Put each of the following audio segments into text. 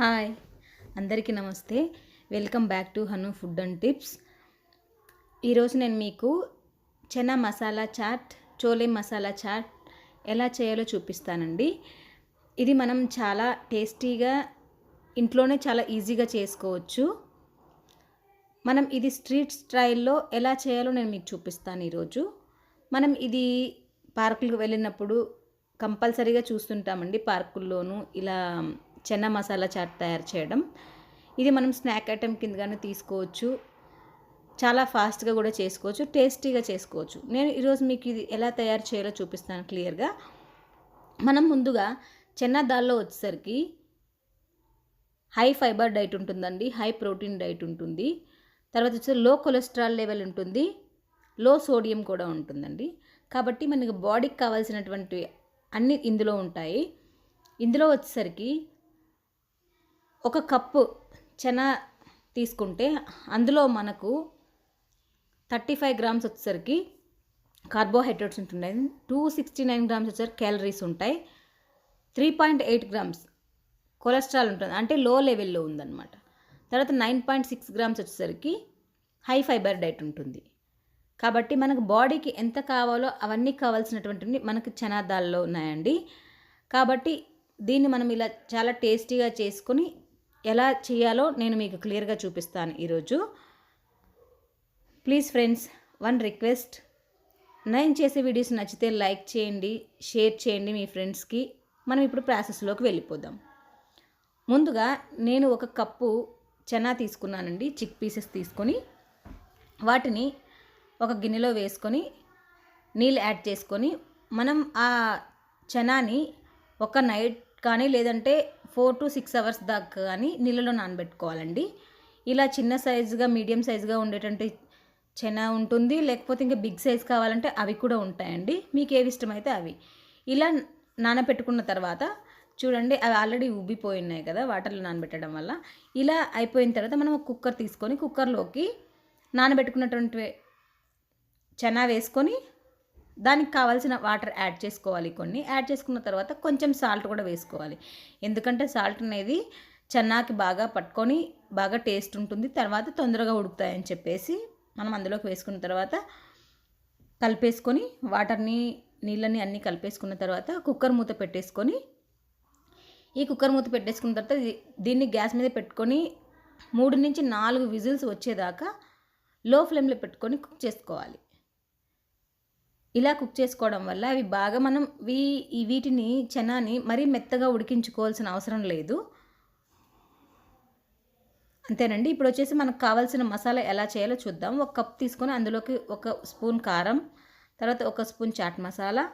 Hi అందరికీ నమస్తే. Welcome back to Hanu food and tips. ఈరోజు నేను మీకు చనా మసాలా చాట్, చోలే మసాలా చాట్ ఎలా చేయాలో చూపిస్తానండి. ఇది మనం చాలా టేస్టీగా ఇంట్లోనే చాలా ఈజీగా చేసుకోవచ్చు. మనం ఇది స్ట్రీట్ స్టైల్లో ఎలా చేయాలో నేను మీకు చూపిస్తాను ఈరోజు. మనం ఇది పార్కులకు వెళ్ళినప్పుడు కంపల్సరీగా చూస్తుంటామండి. పార్కుల్లోనూ ఇలా చనా మసాలా చాట్ తయారు చేయడం. ఇది మనం స్నాక్ ఐటెం కిందగానే తీసుకోవచ్చు. చాలా ఫాస్ట్గా కూడా చేసుకోవచ్చు, టేస్టీగా చేసుకోవచ్చు. నేను ఈరోజు మీకు ఇది ఎలా తయారు చేయాలో చూపిస్తాను క్లియర్గా. మనం ముందుగా చనా దాల్లో వచ్చేసరికి హై ఫైబర్ డైట్ ఉంటుందండి, హై ప్రోటీన్ డైట్ ఉంటుంది. తర్వాత వచ్చి లో కొలెస్ట్రాల్ లెవెల్ ఉంటుంది, లో సోడియం కూడా ఉంటుందండి. కాబట్టి మనకి బాడీకి కావాల్సినటువంటి అన్నీ ఇందులో ఉంటాయి. ఇందులో వచ్చేసరికి ఒక కప్పు చనా తీసుకుంటే అందులో మనకు 35 గ్రామ్స్ వచ్చేసరికి కార్బోహైడ్రేట్స్ ఉంటున్నాయి, 269 గ్రామ్స్ వచ్చేసరికి క్యాలరీస్ ఉంటాయి, 3.8 గ్రామ్స్ కొలెస్ట్రాల్ ఉంటుంది, అంటే లో లెవెల్లో ఉందన్నమాట. తర్వాత 9.6 గ్రామ్స్ వచ్చేసరికి హై ఫైబర్ డైట్ ఉంటుంది. కాబట్టి మనకు బాడీకి ఎంత కావాలో అవన్నీ కావాల్సినటువంటివి మనకు చనా దాల్లో ఉన్నాయండి. కాబట్టి దీన్ని మనం ఇలా చాలా టేస్టీగా చేసుకొని ఎలా చేయాలో నేను మీకు క్లియర్గా చూపిస్తాను ఈరోజు. ప్లీజ్ ఫ్రెండ్స్, వన్ రిక్వెస్ట్, నేను చేసే వీడియోస్ నచ్చితే లైక్ చేయండి, షేర్ చేయండి మీ ఫ్రెండ్స్కి. మనం ఇప్పుడు ప్రాసెస్లోకి వెళ్ళిపోదాం. ముందుగా నేను ఒక కప్పు చనా తీసుకున్నానండి, చిక్ పీసెస్ తీసుకొని వాటిని ఒక గిన్నెలో వేసుకొని నీళ్ళు యాడ్ చేసుకొని మనం ఆ చనాని ఒక నైట్ కానీ లేదంటే 4 to 6 అవర్స్ దాకా కానీ నీళ్ళలో నానబెట్టుకోవాలండి. ఇలా చిన్న సైజుగా మీడియం సైజుగా ఉండేటువంటి చనా ఉంటుంది, లేకపోతే ఇంకా బిగ్ సైజ్ కావాలంటే అవి కూడా ఉంటాయండి. మీకు ఏవి ఇష్టమైతే అవి. ఇలా నానబెట్టుకున్న తర్వాత చూడండి, అవి ఆల్రెడీ ఉబ్బిపోయి ఉన్నాయి కదా వాటర్లో నానబెట్టడం వల్ల. ఇలా అయిపోయిన తర్వాత మనం ఒక కుక్కర్ తీసుకొని కుక్కర్లోకి నానబెట్టుకున్నటువంటి చనా వేసుకొని దానికి కావాల్సిన వాటర్ యాడ్ చేసుకోవాలి. కొన్ని యాడ్ చేసుకున్న తర్వాత కొంచెం సాల్ట్ కూడా వేసుకోవాలి. ఎందుకంటే సాల్ట్ అనేది చన్నాకి బాగా పట్టుకొని బాగా టేస్ట్ ఉంటుంది, తర్వాత తొందరగా ఉడుకుతాయని చెప్పేసి మనం అందులోకి వేసుకున్న తర్వాత కలిపేసుకొని వాటర్ని నీళ్ళని అన్నీ కలిపేసుకున్న తర్వాత కుక్కర్ మూత పెట్టేసుకొని, ఈ కుక్కర్ మూత పెట్టేసుకున్న తర్వాత దీన్ని గ్యాస్ మీద పెట్టుకొని 3 నుంచి 4 విజిల్స్ వచ్చేదాకా లో ఫ్లేమ్లో పెట్టుకొని కుక్ చేసుకోవాలి. ఇలా కుక్ చేసుకోవడం వల్ల అవి బాగా మనం వీటిని చనాని మరీ మెత్తగా ఉడికించుకోవాల్సిన అవసరం లేదు. అంతేనండి. ఇప్పుడు వచ్చేసి మనకు కావాల్సిన మసాలా ఎలా చేయాలో చూద్దాం. ఒక కప్ తీసుకొని అందులోకి 1 స్పూన్ కారం, తర్వాత 1 స్పూన్ చాట్ మసాలా,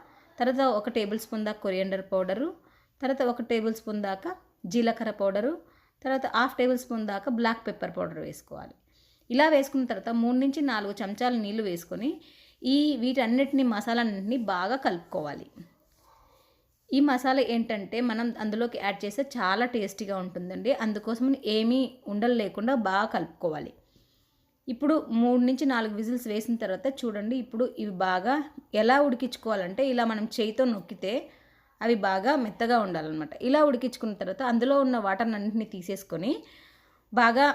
తర్వాత 1 టేబుల్ స్పూన్ దాకా కొరియండర్ పౌడరు, తర్వాత 1 టేబుల్ స్పూన్ దాకా జీలకర్ర పౌడరు, తర్వాత 1/2 టేబుల్ స్పూన్ దాకా బ్లాక్ పెప్పర్ పౌడర్ వేసుకోవాలి. ఇలా వేసుకున్న తర్వాత 3 నుంచి 4 చెంచాలు నీళ్లు వేసుకొని వీటన్నిటిని మసాలాన్నింటినీ బాగా కలుపుకోవాలి. ఈ మసాలా ఏంటంటే మనం అందులోకి యాడ్ చేస్తే చాలా టేస్టీగా ఉంటుందండి. అందుకోసం ఏమీ ఉండలు లేకుండా బాగా కలుపుకోవాలి. ఇప్పుడు 3 నుంచి 4 విజిల్స్ వేసిన తర్వాత చూడండి, ఇప్పుడు ఇవి బాగా ఎలా ఉడికించుకోవాలంటే ఇలా మనం చేయితో నొక్కితే అవి బాగా మెత్తగా ఉండాలన్నమాట. ఇలా ఉడికించుకున్న తర్వాత అందులో ఉన్న వాటర్ అన్నింటినీ తీసేసుకొని బాగా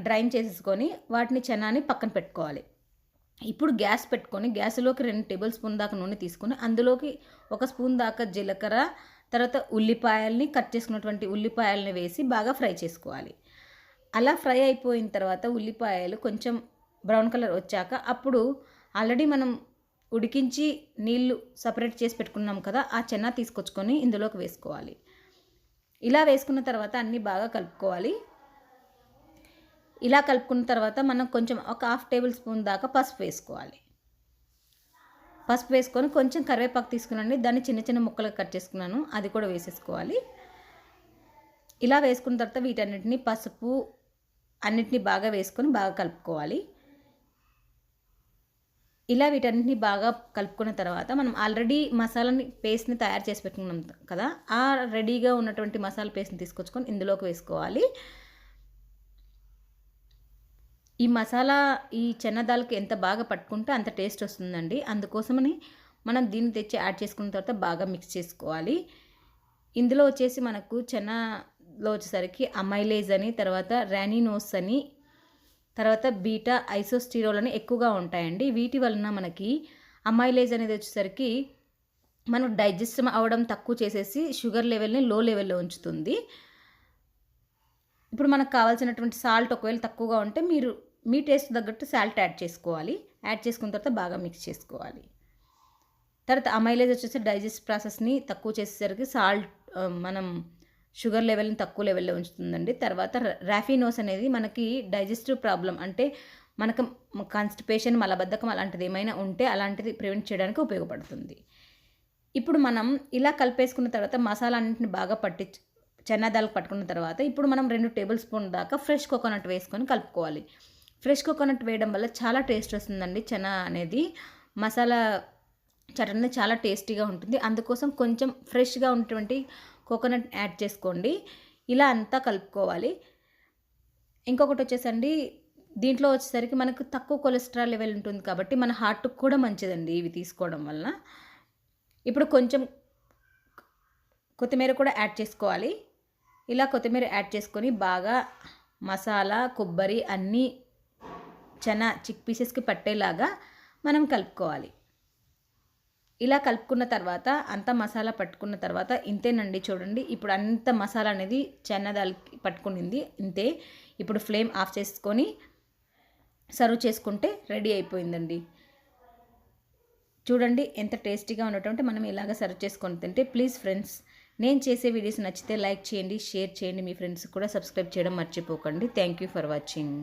డ్రైన్ చేసేసుకొని వాటిని చనాని పక్కన పెట్టుకోవాలి. ఇప్పుడు గ్యాస్ పెట్టుకొని గ్యాస్లోకి 2 టేబుల్ స్పూన్ దాకా నూనె తీసుకొని అందులోకి 1 స్పూన్ దాకా జీలకర్ర, తర్వాత ఉల్లిపాయల్ని కట్ చేసుకున్నటువంటి ఉల్లిపాయలని వేసి బాగా ఫ్రై చేసుకోవాలి. అలా ఫ్రై అయిపోయిన తర్వాత ఉల్లిపాయలు కొంచెం బ్రౌన్ కలర్ వచ్చాక అప్పుడు ఆల్రెడీ మనం ఉడికించి నీళ్లు సపరేట్ చేసి పెట్టుకున్నాం కదా, ఆ చెన్నా తీసుకొచ్చుకొని ఇందులోకి వేసుకోవాలి. ఇలా వేసుకున్న తర్వాత అన్నీ బాగా కలుపుకోవాలి. ఇలా కలుపుకున్న తర్వాత మనం కొంచెం ఒక 1/2 టేబుల్ స్పూన్ దాకా పసుపు వేసుకోవాలి. పసుపు వేసుకొని కొంచెం కరివేపాకు తీసుకున్నాను, దాన్ని చిన్న చిన్న ముక్కలుగా కట్ చేసుకున్నాను, అది కూడా వేసేసుకోవాలి. ఇలా వేసుకున్న తర్వాత వీటన్నిటిని పసుపు అన్నిటినీ బాగా వేసుకొని బాగా కలుపుకోవాలి. ఇలా వీటన్నిటిని బాగా కలుపుకున్న తర్వాత మనం ఆల్రెడీ మసాలాని పేస్ట్ని తయారు చేసి పెట్టుకున్నాం కదా, ఆ రెడీగా ఉన్నటువంటి మసాలా పేస్ట్ని తీసుకొచ్చుకొని ఇందులోకి వేసుకోవాలి. ఈ మసాలా ఈ చనా దాల్కి ఎంత బాగా పట్టుకుంటే అంత టేస్ట్ వస్తుందండి. అందుకోసమని మనం దీన్ని తెచ్చి యాడ్ చేసుకున్న తర్వాత బాగా మిక్స్ చేసుకోవాలి. ఇందులో వచ్చేసి మనకు చనా దాంట్లో వచ్చేసరికి అమైలేజ్ అని, తర్వాత ర్యానినోస్ అని, తర్వాత బీటా ఐసోస్టిరోల్ అని ఎక్కువగా ఉంటాయండి. వీటి వలన మనకి అమైలేజ్ అనేది వచ్చేసరికి మనం డైజెస్ట్ అవ్వడం తక్కువ చేసేసి షుగర్ లెవెల్ని లో లెవెల్లో ఉంచుతుంది. ఇప్పుడు మనకు కావాల్సినటువంటి సాల్ట్ ఒకవేళ తక్కువగా ఉంటే మీరు మీ టేస్ట్ తగ్గట్టు సాల్ట్ యాడ్ చేసుకోవాలి. యాడ్ చేసుకున్న తర్వాత బాగా మిక్స్ చేసుకోవాలి. తర్వాత అమైలేజ్ వచ్చేసి డైజెస్ట్ ప్రాసెస్ని తక్కువ చేసేసరికి మనం షుగర్ లెవెల్ని తక్కువ లెవెల్లో ఉంచుతుందండి. తర్వాత రాఫినోస్ అనేది మనకి డైజెస్టివ్ ప్రాబ్లం అంటే మనకు కాన్స్టిపేషన్, మలబద్ధకం అలాంటిది ఏమైనా ఉంటే అలాంటిది ప్రివెంట్ చేయడానికి ఉపయోగపడుతుంది. ఇప్పుడు మనం ఇలా కలిపేసుకున్న తర్వాత మసాలా అన్నింటిని బాగా చెనా దాల్కి పట్టుకున్న తర్వాత ఇప్పుడు మనం 2 టేబుల్ స్పూన్ దాకా ఫ్రెష్ కోకోనట్ వేసుకొని కలుపుకోవాలి. ఫ్రెష్ కోకోనట్ వేయడం వల్ల చాలా టేస్ట్ వస్తుందండి. చెనా అనేది మసాలా చాట్ అనేది చాలా టేస్టీగా ఉంటుంది. అందుకోసం కొంచెం ఫ్రెష్గా ఉన్నటువంటి కోకోనట్ యాడ్ చేసుకోండి. ఇలా అంతా కలుపుకోవాలి. ఇంకొకటి వచ్చేసండి, దీంట్లో వచ్చేసరికి మనకు తక్కువ కొలెస్ట్రాల్ లెవెల్ ఉంటుంది కాబట్టి మన హార్ట్కి కూడా మంచిదండి ఇవి తీసుకోవడం వలన. ఇప్పుడు కొంచెం కొత్తిమీర కూడా యాడ్ చేసుకోవాలి. ఇలా కొత్తిమీర యాడ్ చేసుకొని బాగా మసాలా, కొబ్బరి అన్నీ చిక్ పీసెస్కి పట్టేలాగా మనం కలుపుకోవాలి. ఇలా కలుపుకున్న తర్వాత అంతా మసాలా పట్టుకున్న తర్వాత ఇంతేనండి. చూడండి, ఇప్పుడు అంత మసాలా అనేది చెనా దాల్కి పట్టుకునింది ఇంతే. ఇప్పుడు ఫ్లేమ్ ఆఫ్ చేసుకొని సర్వ్ చేసుకుంటే రెడీ అయిపోయిందండి. చూడండి ఎంత టేస్టీగా ఉన్నటువంటి మనం ఇలాగ సర్వ్ చేసుకొని తింటే. ప్లీజ్ ఫ్రెండ్స్, నేను చేసే వీడియోస్ నచ్చితే లైక్ చేయండి, షేర్ చేయండి, మీ ఫ్రెండ్స్ కూడా సబ్స్క్రైబ్ చేయడం మర్చిపోకండి. Thank you for watching.